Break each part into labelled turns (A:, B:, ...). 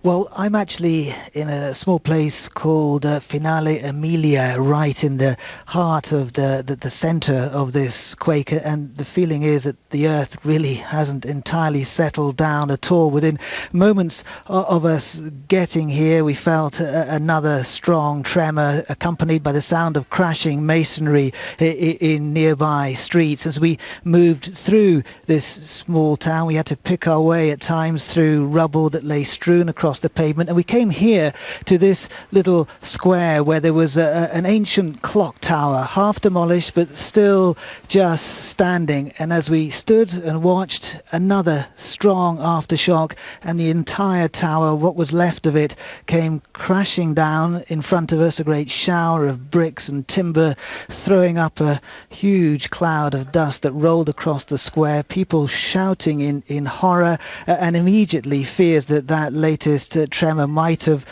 A: Well, I'm actually in a small place called Finale Emilia, right in the heart of the center of this quake. And the feeling is that the earth really hasn't entirely settled down at all. Within moments of us getting here, we felt another strong tremor accompanied by the sound of crashing masonry in nearby streets. As we moved through this small town, we had to pick our way at times through rubble that lay strewn across the pavement, and we came here to this little square where there was an ancient clock tower, half demolished but still just standing. And as we stood and watched, another strong aftershock, and the entire tower, what was left of it, came crashing down in front of us, a great shower of bricks and timber throwing up a huge cloud of dust that rolled across the square, people shouting in horror, and immediately fears that that latest tremor might have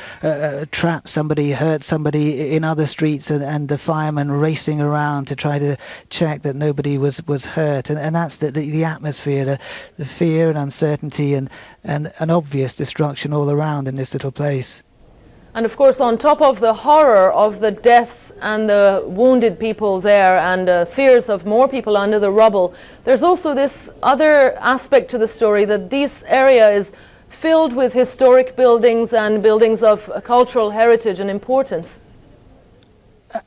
A: trapped somebody, hurt somebody in other streets, and the firemen racing around to try to check that nobody was hurt. And that's the atmosphere, the fear and uncertainty and an obvious destruction all around in this little place.
B: And of course, on top of the horror of the deaths and the wounded people there and fears of more people under the rubble, there's also this other aspect to the story, that this area is filled with historic buildings and buildings of cultural heritage and importance.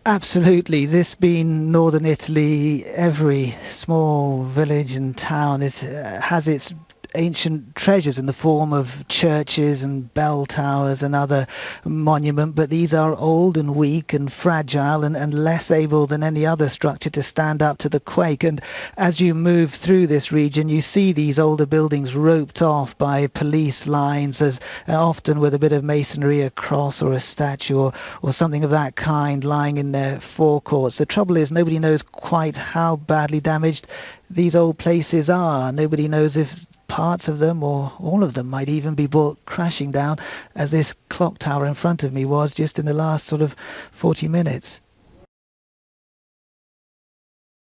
A: Absolutely. This being northern Italy, every small village and town has its ancient treasures in the form of churches and bell towers and other monument, but these are old and weak and fragile and less able than any other structure to stand up to the quake. And as you move through this region, you see these older buildings roped off by police lines, as often with a bit of masonry, a cross or a statue or something of that kind lying in their forecourts. The trouble is, nobody knows quite how badly damaged these old places are. Nobody knows if parts of them or all of them might even be brought crashing down, as this clock tower in front of me was just in the last sort of 40 minutes.